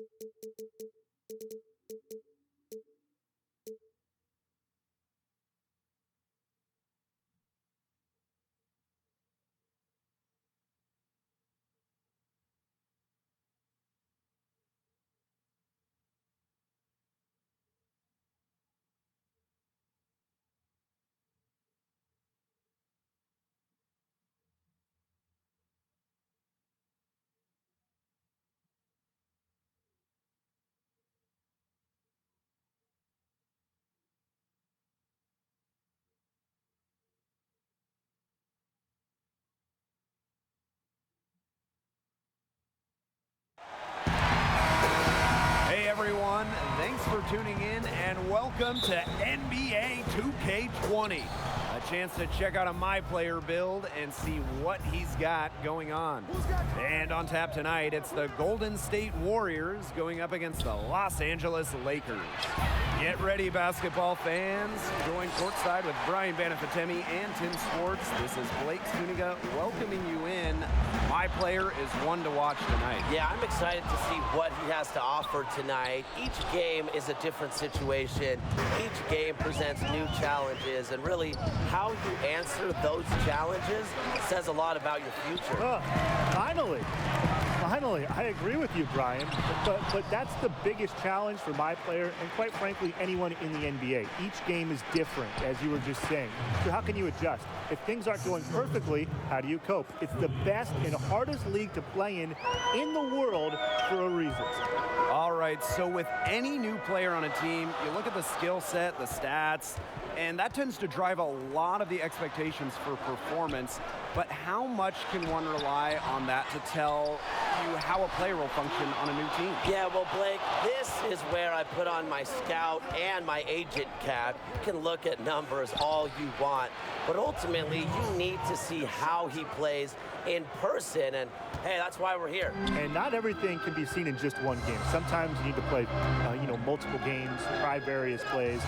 Hey everyone, thanks for tuning in and welcome to NBA 2K20. A chance to check out a My Player build and see what he's got going on. And on tap tonight, it's the Golden State Warriors going up against the Los Angeles Lakers. Get ready, basketball fans. Join courtside with Brian Banafitemi and Tim Swartz. This is Blake Zuniga welcoming you in. My Player is one to watch tonight. Yeah, I'm excited to see what he has to offer tonight. Each game is a different situation. Each game presents new challenges, and really how you answer those challenges says a lot about your future. Finally, I agree with you, Brian, but that's the biggest challenge for My Player and, quite frankly, anyone in the NBA. Each game is different, as you were just saying. So how can you adjust? If things aren't going perfectly, how do you cope? It's the best and hardest league to play in the world for a reason. All right, so with any new player on a team, you look at the skill set, the stats, and that tends to drive a lot of the expectations for performance. But how much can one rely on that to tell you how a player will function on a new team? Yeah, well, Blake, this is where I put on my scout and my agent cap. You can look at numbers all you want, but ultimately you need to see how he plays in person, and hey, that's why we're here. And not everything can be seen in just one game. Sometimes you need to play, multiple games, try various plays,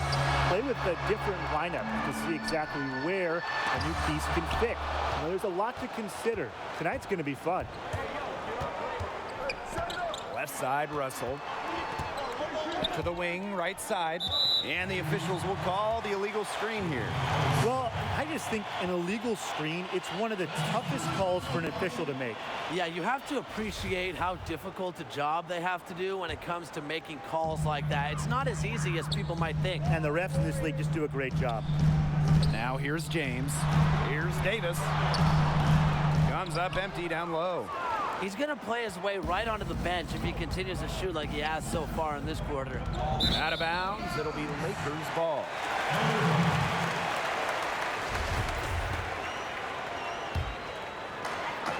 play with a different lineup to see exactly where a new piece can fit. There's a lot to consider. Tonight's going to be fun. Left side, Russell. To the wing, right side. And the officials will call the illegal screen here. Well, I just think an illegal screen, it's one of the toughest calls for an official to make. Yeah, you have to appreciate how difficult a job they have to do when it comes to making calls like that. It's not as easy as people might think. And the refs in this league just do a great job. Now here's James. Here's Davis. Comes up empty down low. He's going to play his way right onto the bench if he continues to shoot like he has so far in this quarter. Out of bounds, it'll be Lakers ball.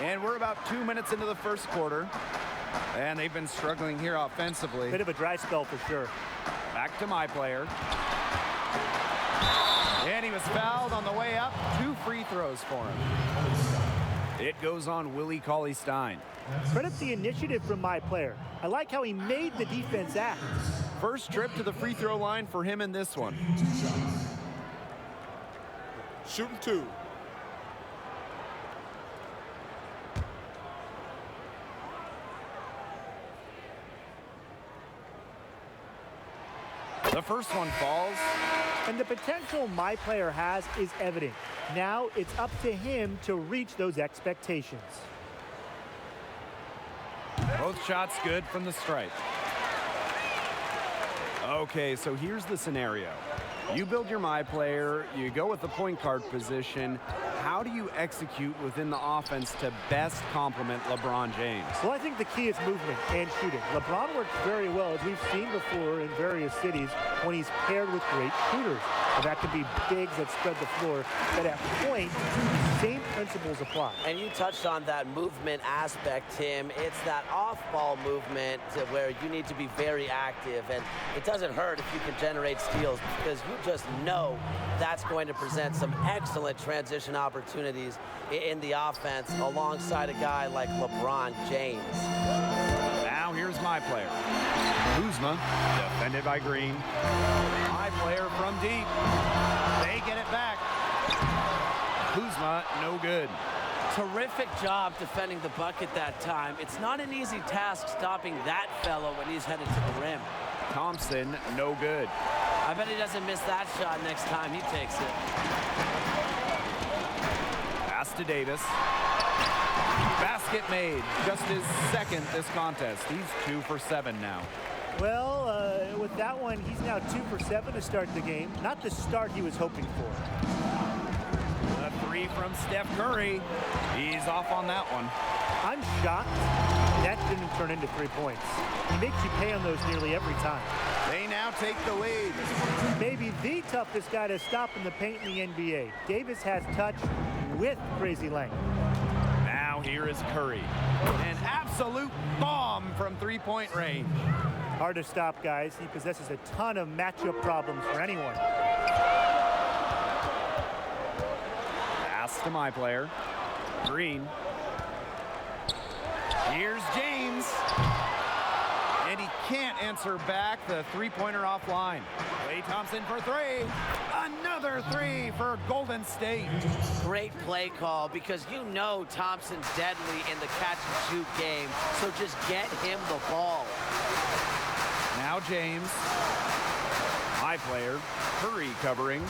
And we're about 2 minutes into the first quarter. And they've been struggling here offensively. Bit of a dry spell for sure. Back to My Player. And he was fouled on the way up. 2 free throws for him. It goes on Willie Cauley-Stein. Credit the initiative from My Player. I like how he made the defense act. First trip to the free throw line for him in this one. Shooting 2. The first one falls. And the potential My Player has is evident. Now it's up to him to reach those expectations. Both shots good from the stripe. Okay, so here's the scenario. You build your My Player, you go with the point guard position. How do you execute within the offense to best complement LeBron James? Well, I think the key is movement and shooting. LeBron works very well, as we've seen before in various cities, when he's paired with great shooters. And that could be bigs that spread the floor. But at point, same principles apply. And you touched on that movement aspect, Tim. It's that off-ball movement where you need to be very active. And it doesn't hurt if you can generate steals, because you just know that's going to present some excellent transition opportunities in the offense alongside a guy like LeBron James. Now here's My Player. Kuzma, defended by Green. My Player from deep. They get it back. Kuzma, no good. Terrific job defending the bucket that time. It's not an easy task stopping that fellow when he's headed to the rim. Thompson, no good. I bet he doesn't miss that shot next time he takes it. Pass to Davis. Basket made. Just his second this contest. He's 2 for 7 now. Well, with that one, he's now 2 for 7 to start the game. Not the start he was hoping for. A 3 from Steph Curry. He's off on that one. I'm shocked that didn't turn into 3 points. He makes you pay on those nearly every time. They now take the lead. Maybe the toughest guy to stop in the paint in the NBA. Davis has touch with crazy length. Now here is Curry. An absolute bomb from three-point range. Hard to stop, guys. He possesses a ton of matchup problems for anyone. Pass to my player. Green. Here's James. And he can't answer back. The three-pointer offline. Klay Thompson for 3. Another 3 for Golden State. Great play call, because you know Thompson's deadly in the catch-and-shoot game, so just get him the ball. Now James. My player. Curry covering.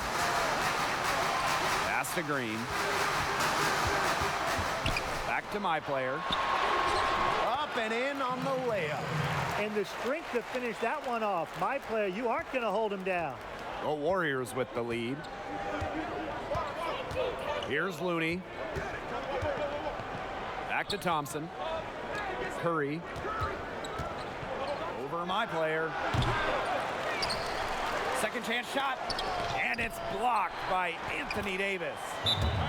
Pass to Green. Back to my player. Up and in on the layup. And the strength to finish that one off. My player, you aren't going to hold him down. The Warriors with the lead. Here's Looney. Back to Thompson. Curry. Over my player. Second chance shot. And it's blocked by Anthony Davis.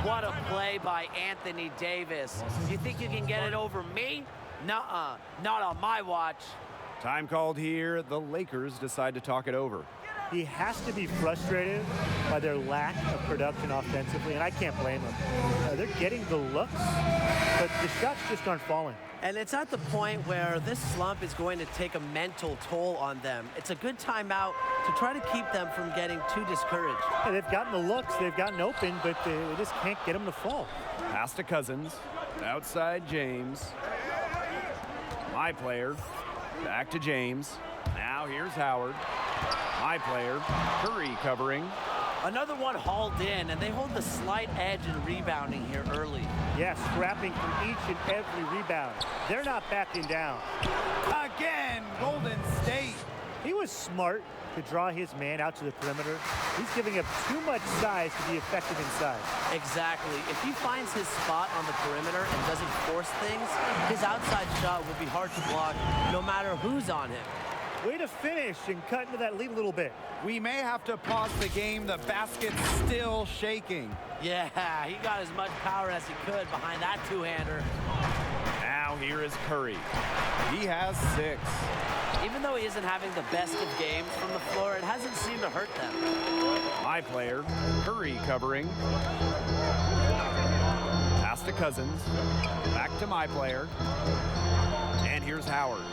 What a play by Anthony Davis. You think you can get it over me? Nuh-uh, not on my watch. Time called here. The Lakers decide to talk it over. He has to be frustrated by their lack of production offensively, and I can't blame him. They're getting the looks, but the shots just aren't falling. And it's at the point where this slump is going to take a mental toll on them. It's a good timeout to try to keep them from getting too discouraged. Yeah, they've gotten the looks, they've gotten open, but they just can't get them to fall. Pass to Cousins. Outside James. My player. Back to James. Now here's Howard. My player. Curry covering. Another one hauled in, and they hold the slight edge in rebounding here early. Yes, scrapping from each and every rebound. They're not backing down. Again, Golden State. He was smart to draw his man out to the perimeter. He's giving up too much size to be effective inside. Exactly. If he finds his spot on the perimeter and doesn't force things, his outside shot will be hard to block no matter who's on him. Way to finish and cut into that lead a little bit. We may have to pause the game. The basket's still shaking. Yeah, he got as much power as he could behind that two-hander. Now here is Curry. He has 6. Even though he isn't having the best of games from the floor, it hasn't seemed to hurt them. My player, Curry covering. Pass to Cousins. Back to my player. And here's Howard.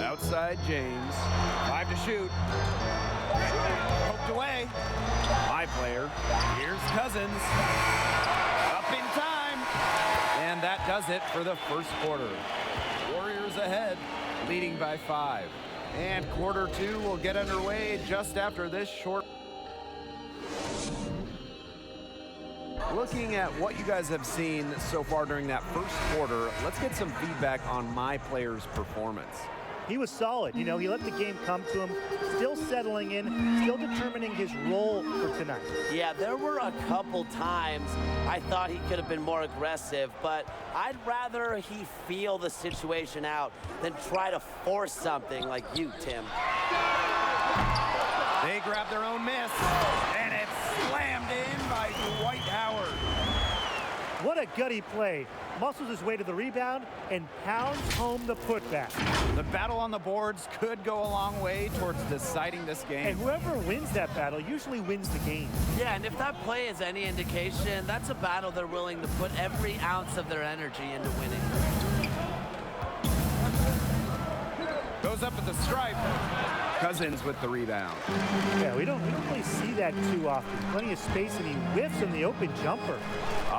Outside James. 5 to shoot. Poked away. My player. Here's Cousins. Up in time. And that does it for the first quarter. Warriors ahead, leading by 5. And quarter 2 will get underway just after this short. Looking at what you guys have seen so far during that first quarter, let's get some feedback on my player's performance. He was solid. You know, he let the game come to him, still settling in, still determining his role for tonight. Yeah, there were a couple times I thought he could have been more aggressive, but I'd rather he feel the situation out than try to force something like you, Tim. They grab their own miss, and it's slammed in by Dwight Howard. What a gutty play. Muscles his way to the rebound and pounds home the putback. The battle on the boards could go a long way towards deciding this game. And whoever wins that battle usually wins the game. Yeah, and if that play is any indication, that's a battle they're willing to put every ounce of their energy into winning. Goes up at the stripe. Cousins with the rebound. Yeah, we don't really see that too often. Plenty of space, and he whiffs on the open jumper.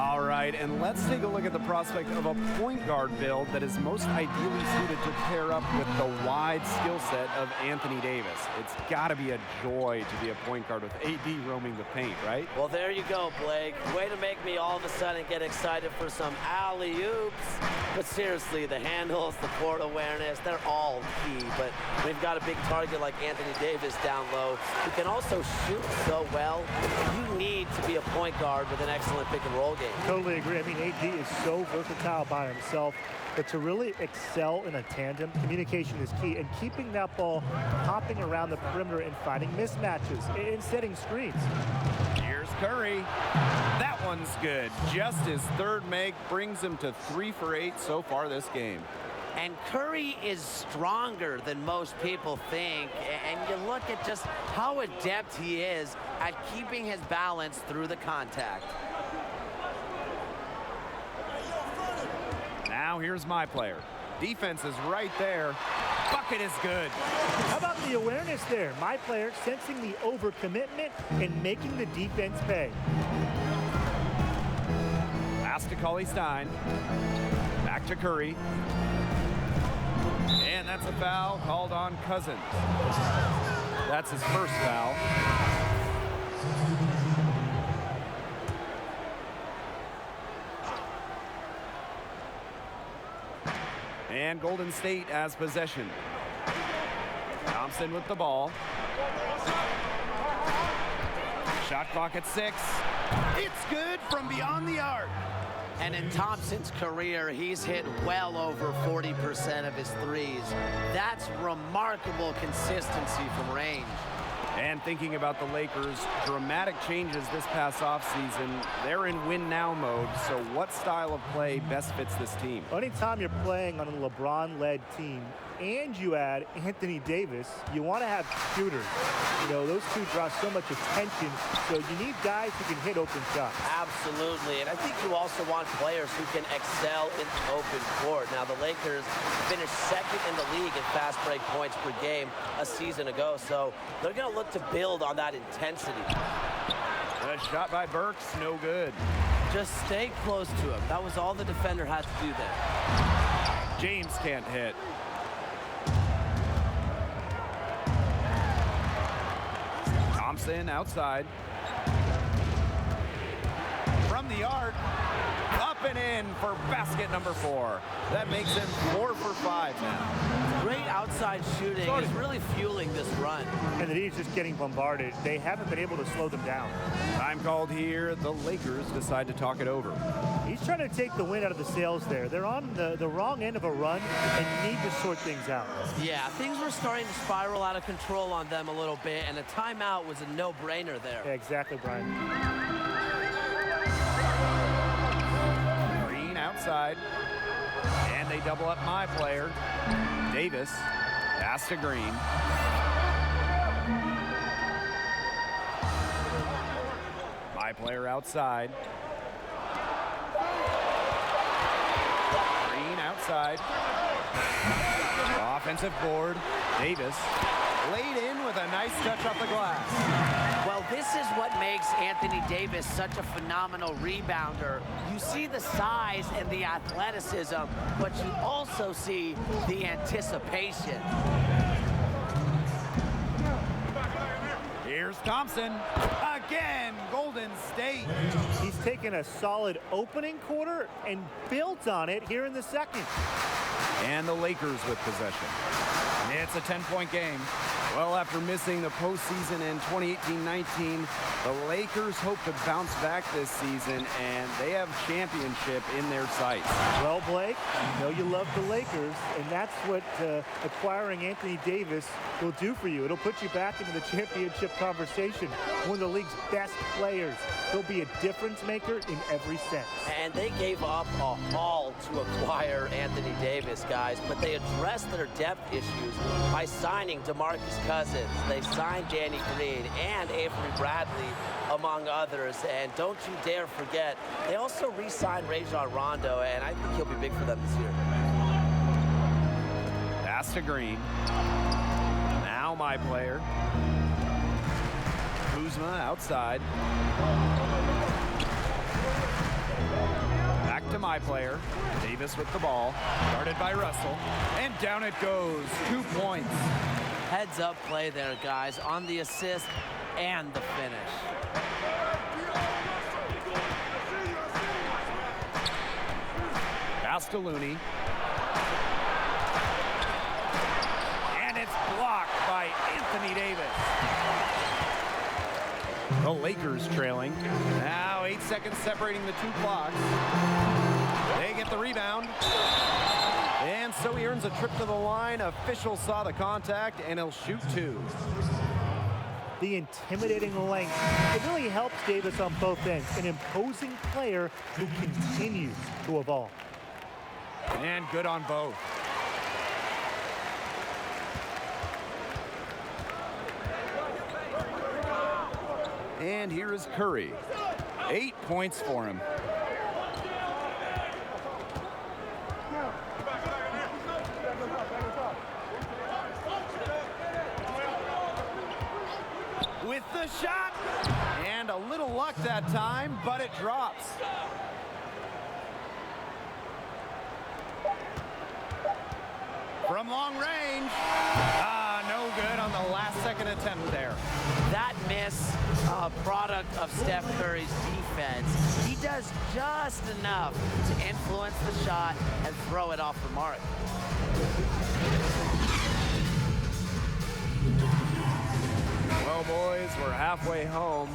All right, and let's take a look at the prospect of a point guard build that is most ideally suited to pair up with the wide skill set of Anthony Davis. It's got to be a joy to be a point guard with AD roaming the paint, right? Well, there you go, Blake. Way to make me all of a sudden get excited for some alley-oops. But seriously, the handles, the court awareness, they're all key. But we've got a big target like Anthony Davis down low, who can also shoot so well. You need to be a point guard with an excellent pick-and-roll game. Totally agree. I mean, AD is so versatile by himself, but to really excel in a tandem, communication is key. And keeping that ball hopping around the perimeter and finding mismatches and setting screens. Here's Curry. That one's good. Just his third make brings him to 3 for 8 so far this game. And Curry is stronger than most people think. And you look at just how adept he is at keeping his balance through the contact. Now here's my player. Defense is right there. Bucket is good. How about the awareness there? My player sensing the overcommitment and making the defense pay. Pass to Cauley-Stein. Back to Curry. And that's a foul called on Cousins. That's his first foul. And Golden State has possession. Thompson with the ball. Shot clock at 6. It's good from beyond the arc. And in Thompson's career, he's hit well over 40% of his threes. That's remarkable consistency from range. And thinking about the Lakers, dramatic changes this past offseason. They're in win-now mode, so what style of play best fits this team? Anytime you're playing on a LeBron-led team and you add Anthony Davis, you want to have shooters. You know, those two draw so much attention, so you need guys who can hit open shots. Absolutely, and I think you also want players who can excel in open court. Now, the Lakers finished second in the league in fast break points per game a season ago, so they're going to look to build on that intensity. A shot by Burks, no good. Just stay close to him. That was all the defender had to do there. James can't hit. Thompson outside. From the arc, up and in for basket number 4. That makes him 4 for 5 now. Great outside shooting is really fueling this run. And the Heat's just getting bombarded. They haven't been able to slow them down. Time called here. The Lakers decide to talk it over. He's trying to take the wind out of the sails there. They're on the wrong end of a run and need to sort things out. Yeah, things were starting to spiral out of control on them a little bit, and a timeout was a no-brainer there. Yeah, exactly, Brian. Green outside. And they double up my player. Davis. Pass to Green. My player outside. Green outside. Offensive board. Davis laid in with a nice touch off the glass. Well, this is what makes Anthony Davis such a phenomenal rebounder. You see the size and the athleticism, but you also see the anticipation. Here's Thompson. Again, Golden State. He's taken a solid opening quarter and built on it here in the second. And the Lakers with possession. It's a 10-point game. Well, after missing the postseason in 2018-19, the Lakers hope to bounce back this season, and they have championship in their sights. Well, Blake, you know you love the Lakers, and that's what acquiring Anthony Davis will do for you. It'll put you back into the championship conversation. One of the league's best players. He'll be a difference maker in every sense. And they gave up a haul to acquire Anthony Davis, guys, but they addressed their depth issues by signing DeMarcus Cousins. They signed Danny Green and Avery Bradley, among others. And don't you dare forget, they also re-signed Rajon Rondo, and I think he'll be big for them this year. Pass to Green. Now my player. Kuzma outside. my player. Davis with the ball, guarded by Russell, and down it goes. 2 points. Heads up play there, guys, on the assist and the finish. Pass to Looney. And it's blocked by Anthony Davis. The Lakers trailing. Now 8 seconds separating the two clocks. They get the rebound. And so he earns a trip to the line. Official saw the contact, and he'll shoot 2. The intimidating length, it really helps Davis on both ends. An imposing player who continues to evolve. And good on both. And here is Curry. 8 points for him. With the shot, and a little luck that time, but it drops. From long range, no good on the last second attempt there. That miss, product of Steph Curry's defense. He does just enough to influence the shot and throw it off the mark. Well, boys, we're halfway home.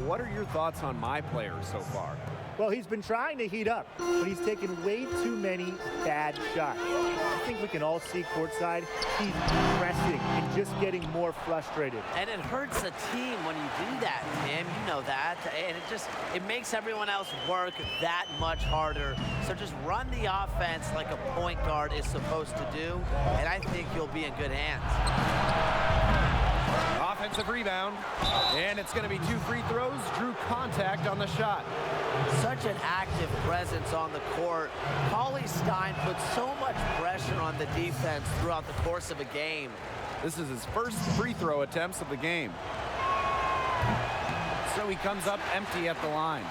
What are your thoughts on my player so far? Well, he's been trying to heat up, but he's taken way too many bad shots. I think we can all see courtside. He's pressing and just getting more frustrated. And it hurts the team when you do that, Tim. You know that. And it makes everyone else work that much harder. So just run the offense like a point guard is supposed to do, and I think you'll be in good hands. Offensive rebound, and it's going to be 2 free throws. Drew contact on the shot. Such an active presence on the court. Cauley Stein puts so much pressure on the defense throughout the course of a game. This is his first free throw attempts of the game. So he comes up empty at the line.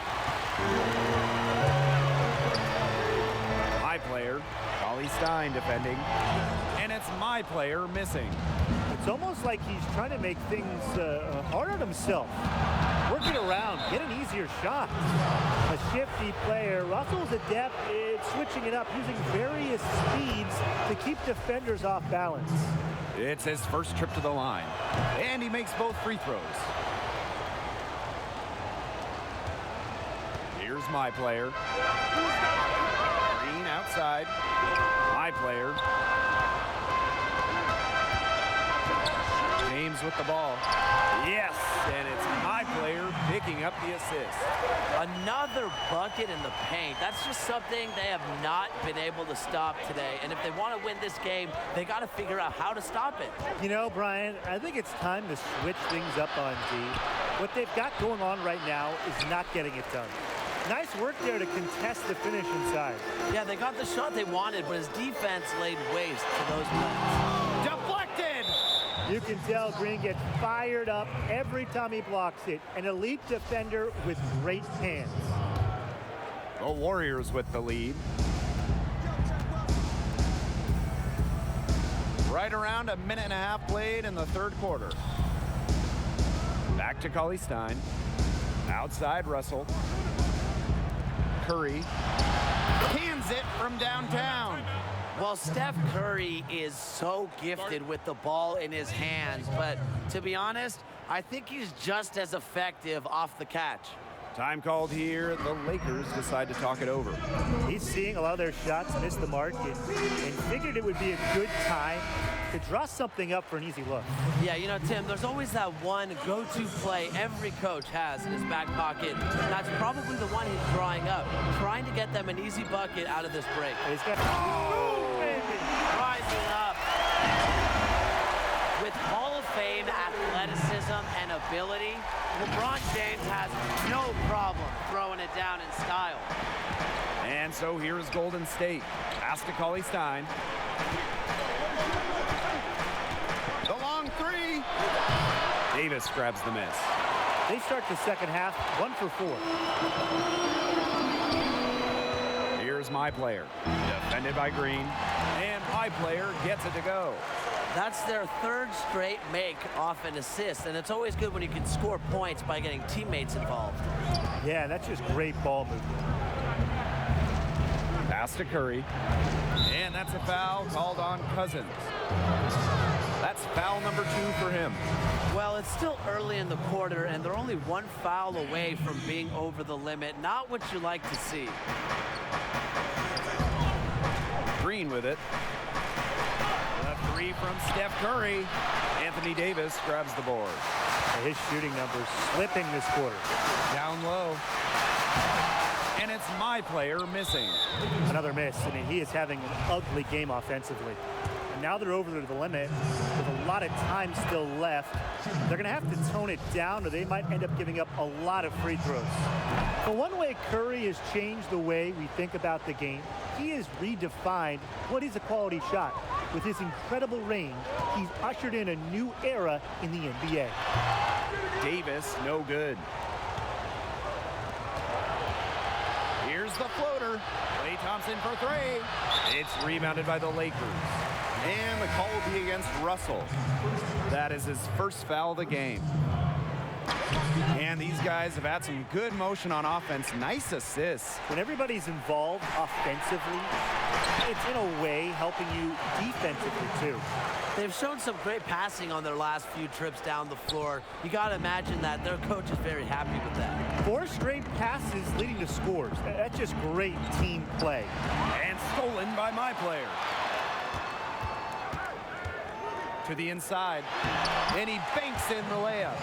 My player, Cauley Stein defending, and it's my player missing. It's almost like he's trying to make things hard on himself. Working around, get an easier shot. A shifty player. Russell's adept at switching it up, using various speeds to keep defenders off balance. It's his first trip to the line, and he makes both free throws. Here's my player. Green outside. My player. James with the ball. Yes, and it's my player picking up the assist. Another bucket in the paint. That's just something they have not been able to stop today. And if they want to win this game, they got to figure out how to stop it. You know, Brian, I think it's time to switch things up on D. What they've got going on right now is not getting it done. Nice work there to contest the finish inside. Yeah, they got the shot they wanted, but his defense laid waste to those plays. Deflected! You can tell Green gets fired up every time he blocks it. An elite defender with great hands. The Warriors with the lead. Right around a minute and a half played in the third quarter. Back to Cauley Stein. Outside Russell. Curry cans it from downtown. Well, Steph Curry is so gifted with the ball in his hands, but to be honest, I think he's just as effective off the catch. Time called here. The Lakers decide to talk it over. He's seeing a lot of their shots miss the mark and figured it would be a good time to draw something up for an easy look. Yeah, you know, Tim, there's always that one go-to play every coach has in his back pocket. That's probably the one he's drawing up, trying to get them an easy bucket out of this break. He's got Rising up with Hall of Fame athleticism and ability, LeBron James has no problem throwing it down in style. And so here's Golden State. Pass to Cauley Stein. The long three. Davis grabs the miss. They start the second half 1 for 4. Here's Here's my player. Defended by Green. And my player gets it to go. That's their third straight make off an assist, and it's always good when you can score points by getting teammates involved. Yeah, that's just great ball movement. Pass to Curry. And that's a foul called on Cousins. That's foul number 2 for him. Well, it's still early in the quarter, and they're only one foul away from being over the limit. Not what you like to see. Green with it. The 3 from Steph Curry. Anthony Davis grabs the board. His shooting numbers slipping this quarter. Down low. And it's my player missing. Another miss. I mean, he is having an ugly game offensively. And now they're over to the limit with a lot of time still left. They're going to have to tone it down, or they might end up giving up a lot of free throws. But one way Curry has changed the way we think about the game, he has redefined what is a quality shot. With his incredible range, he's ushered in a new era in the NBA. Davis, no good. Here's the floater. Klay Thompson for 3. It's rebounded by the Lakers. And the call will be against Russell. That is his first foul of the game. And these guys have had some good motion on offense. Nice assists. When everybody's involved offensively, it's in a way helping you defensively too. They've shown some great passing on their last few trips down the floor. You got to imagine that their coach is very happy with that. 4 straight passes leading to scores. That's just great team play. And stolen by my player. To the inside. And he banks in the layup.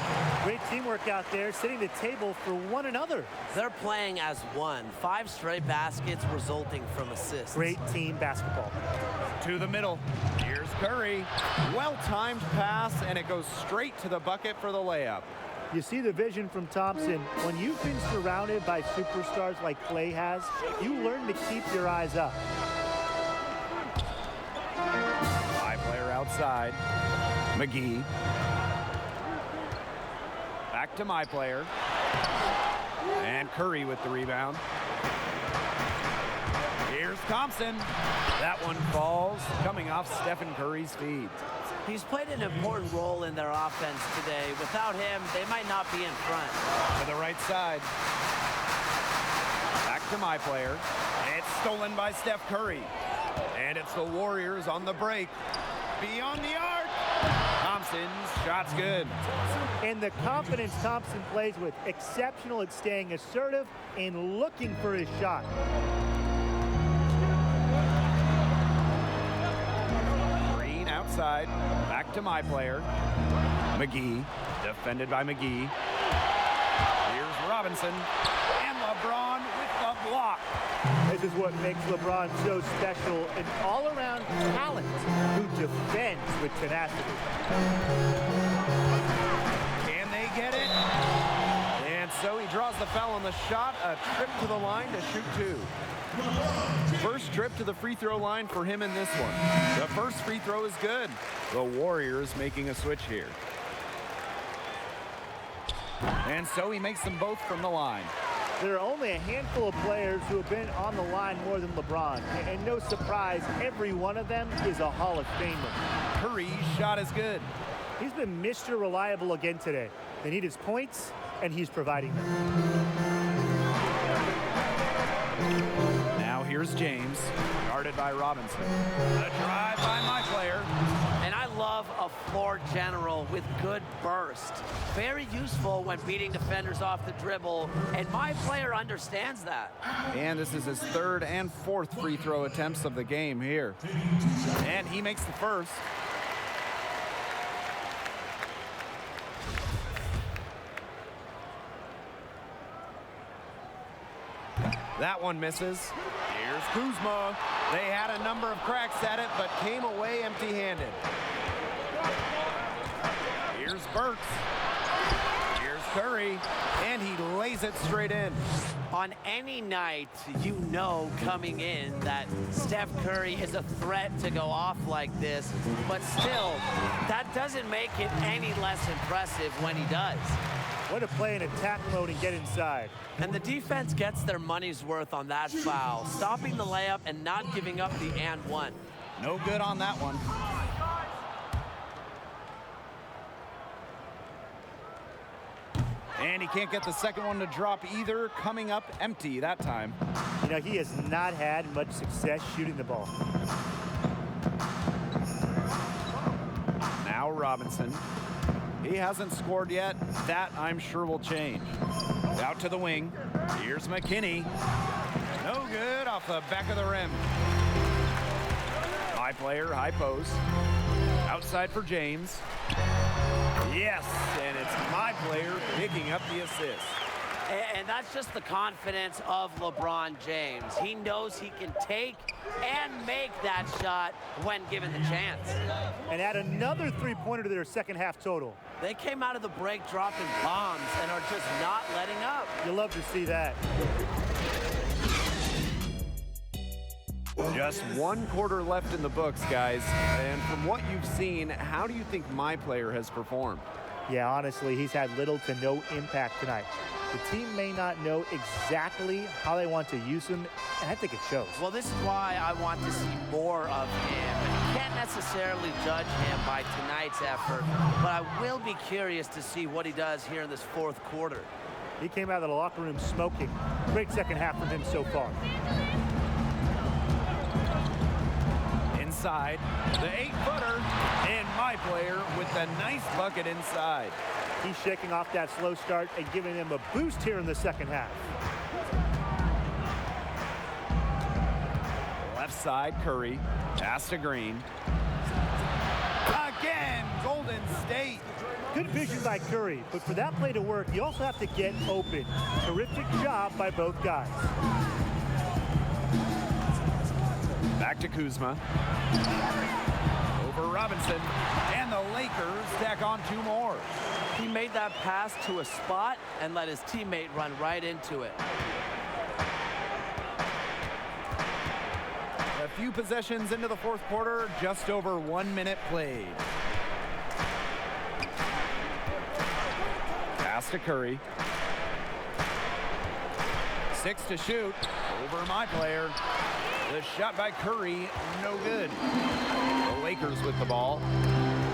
Great teamwork out there, setting the table for one another. They're playing as one. 5 straight baskets resulting from assists. Great team basketball. To the middle. Here's Curry. Well-timed pass, and it goes straight to the bucket for the layup. You see the vision from Thompson. When you've been surrounded by superstars like Klay has, you learn to keep your eyes up. My player outside. McGee. Back to my player. And Curry with the rebound. Here's Thompson. That one falls, coming off Stephen Curry's feet. He's played an important role in their offense today. Without him, they might not be in front. To the right side. Back to my player. It's stolen by Steph Curry. And it's the Warriors on the break. Beyond the arc. Thompson's shot's good. And the confidence Thompson plays with, exceptional at staying assertive and looking for his shot. Green outside. Back to my player. McGee. Defended by McGee. Here's Robinson. And LeBron with the block. This is what makes LeBron so special, an all-around talent who defends with tenacity. Can they get it? And so he draws the foul on the shot. A trip to the line to shoot 2. First trip to the free throw line for him in this one. The first free throw is good. The Warriors making a switch here. And so he makes them both from the line. There are only a handful of players who have been on the line more than LeBron. And no surprise, every one of them is a Hall of Famer. Curry's shot is good. He's been Mr. Reliable again today. They need his points, and he's providing them. Now here's James, guarded by Robinson. A drive by my player. And I love a floor general with good burst. Very useful when beating defenders off the dribble, and my player understands that. And this is his 3rd and 4th free throw attempts of the game here. And he makes the first. That one misses. Here's Kuzma. They had a number of cracks at it, but came away empty-handed. Here's Burks. Here's Curry, and he lays it straight in. On any night, you know coming in that Steph Curry is a threat to go off like this, but still, that doesn't make it any less impressive when he does. Way to play in attack mode and get inside. And the defense gets their money's worth on that foul, stopping the layup and not giving up the and one. No good on that one. And he can't get the second one to drop either, coming up empty that time. You know, he has not had much success shooting the ball. Now Robinson. He hasn't scored yet. That, I'm sure, will change. Out to the wing. Here's McKinney. No good off the back of the rim. High player, high post. Outside for James. Yes, and it's my player picking up the assist. And that's just the confidence of LeBron James. He knows he can take and make that shot when given the chance. And add another three-pointer to their second half total. They came out of the break dropping bombs and are just not letting up. You'll love to see that. Just one quarter left in the books, guys. And from what you've seen, how do you think my player has performed? Yeah, honestly, he's had little to no impact tonight. The team may not know exactly how they want to use him, and I think it shows. Well, this is why I want to see more of him. You can't necessarily judge him by tonight's effort, but I will be curious to see what he does here in this fourth quarter. He came out of the locker room smoking. Great second half from him so far. Inside, the 8-footer, and my player with the nice bucket inside. He's shaking off that slow start and giving them a boost here in the second half. Left side, Curry. Pass to Green. Again, Golden State. Good vision by Curry, but for that play to work, you also have to get open. Terrific job by both guys. Back to Kuzma. Over Robinson. And the Lakers tack on two more. He made that pass to a spot and let his teammate run right into it. A few possessions into the fourth quarter, just over 1 minute played. Pass to Curry. 6 to shoot. Over my player. The shot by Curry, no good. The Lakers with the ball.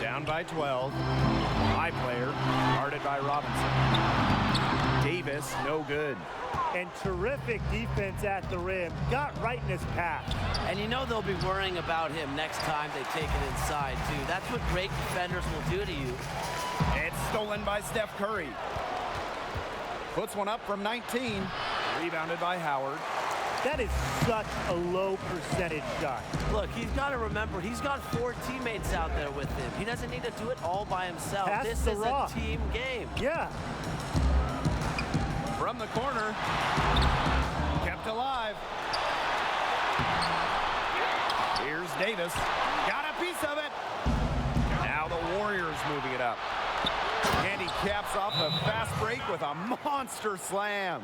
Down by 12. My player, guarded by Robinson. Davis, no good. And terrific defense at the rim. Got right in his path. And you know they'll be worrying about him next time they take it inside, too. That's what great defenders will do to you. It's stolen by Steph Curry. Puts one up from 19. Rebounded by Howard. That is such a low percentage shot. Look, he's got to remember, he's got 4 teammates out there with him. He doesn't need to do it all by himself. Pass This the is rock. a team game. Yeah. From the corner. Kept alive. Here's Davis. Got a piece of it. Now the Warriors moving it up. And he caps off a fast break with a monster slam.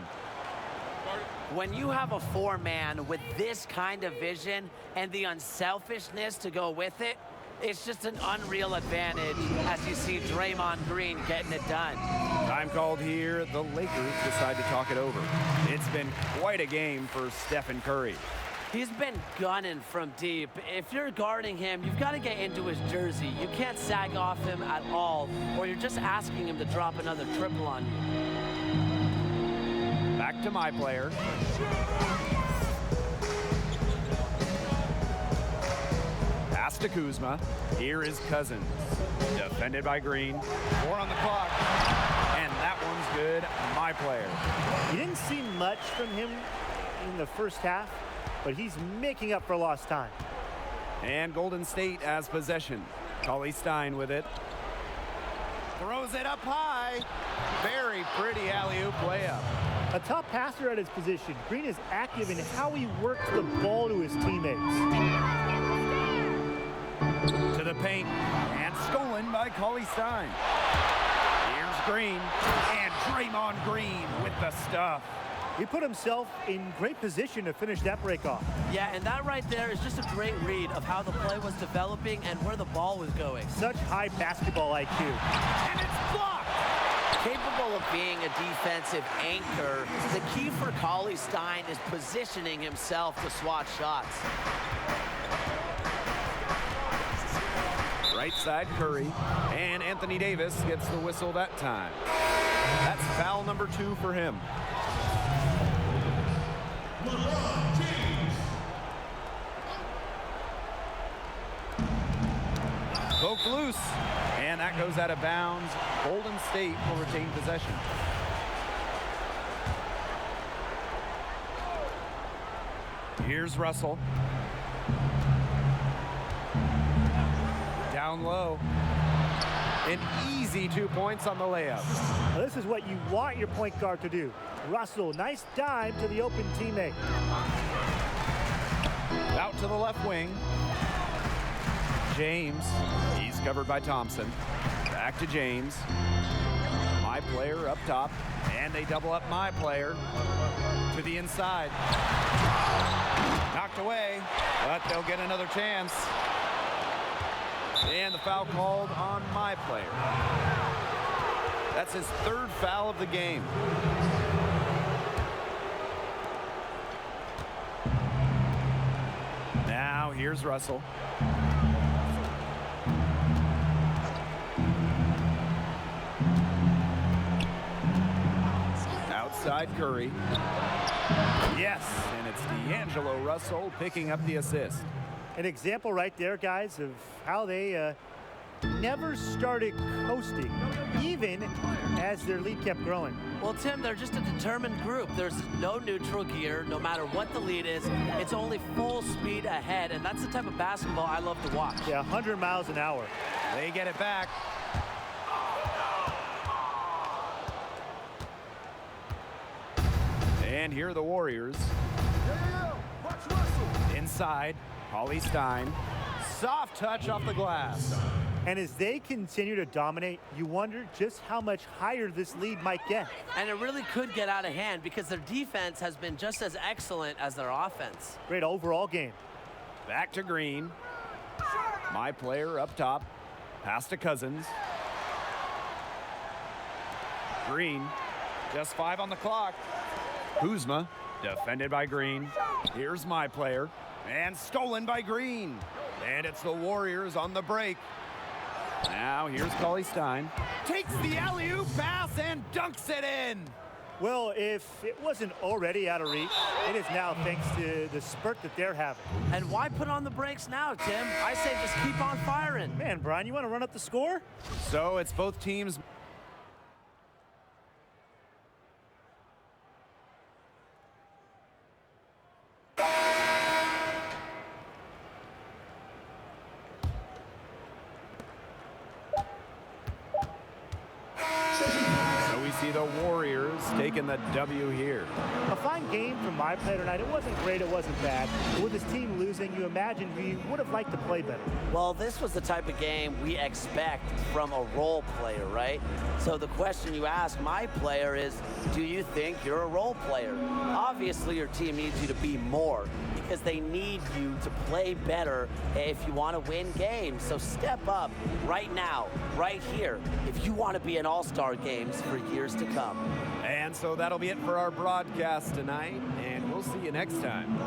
When you have a 4-man with this kind of vision and the unselfishness to go with it, it's just an unreal advantage as you see Draymond Green getting it done. Time called here. The Lakers decide to talk it over. It's been quite a game for Stephen Curry. He's been gunning from deep. If you're guarding him, you've got to get into his jersey. You can't sag off him at all, or you're just asking him to drop another triple on you. Back to my player. Pass to Kuzma. Here is Cousins. Defended by Green. 4 on the clock. And that one's good. My player. You didn't see much from him in the first half, but he's making up for lost time. And Golden State has possession. Cauley Stein with it. Throws it up high. Very pretty alley-oop layup. A top passer at his position, Green is active in how he works the ball to his teammates. To the paint. And stolen by Cauley Stein. Here's screen, and Draymond Green with the stuff. He put himself in great position to finish that break off. Yeah, and that right there is just a great read of how the play was developing and where the ball was going. Such high basketball IQ. And it's blocked! Capable of being a defensive anchor, the key for Cauley Stein is positioning himself to swat shots. Right side Curry, and Anthony Davis gets the whistle that time. That's foul number 2 for him. Poked loose, and that goes out of bounds. Golden State will retain possession. Here's Russell. Down low. An easy 2 points on the layup. Now, this is what you want your point guard to do. Russell, nice dive to the open teammate. Out to the left wing. James, he's covered by Thompson. Back to James. My player up top, and they double up my player to the inside. Knocked away, but they'll get another chance. And the foul called on my player. That's his 3rd foul of the game. Now here's Russell. Outside Curry. Yes, and it's D'Angelo Russell picking up the assist. An example right there, guys, of how they never started coasting, even as their lead kept growing. Well, Tim, they're just a determined group. There's no neutral gear. No matter what the lead is, it's only full speed ahead, and that's the type of basketball I love to watch. Yeah, 100 miles an hour. They get it back. And here are the Warriors. Inside, Cauley Stein. Soft touch off the glass. And as they continue to dominate, you wonder just how much higher this lead might get. And it really could get out of hand because their defense has been just as excellent as their offense. Great overall game. Back to Green. My player up top. Pass to Cousins. Green. Just 5 on the clock. Kuzma. Defended by Green. Here's my player. And stolen by Green. And it's the Warriors on the break. Now here's Cauley Stein. Takes the alley-oop pass and dunks it in. Well, if it wasn't already out of reach, it is now thanks to the spurt that they're having. And why put on the brakes now, Tim? I say just keep on firing. Man, Brian, you want to run up the score? So it's both teams. So we see the Warriors taking the W here. A fine game from my player tonight. It wasn't great, it wasn't bad. But with his team losing, you imagine we would have liked to play better. Well, this was the type of game we expect from a role player, right? So the question you ask my player is, do you think you're a role player? Obviously, your team needs you to be more because they need you to play better if you want to win games. So step up right now, right here, if you want to be in All-Star games for years to come. And so that'll be it for our broadcast tonight, and we'll see you next time.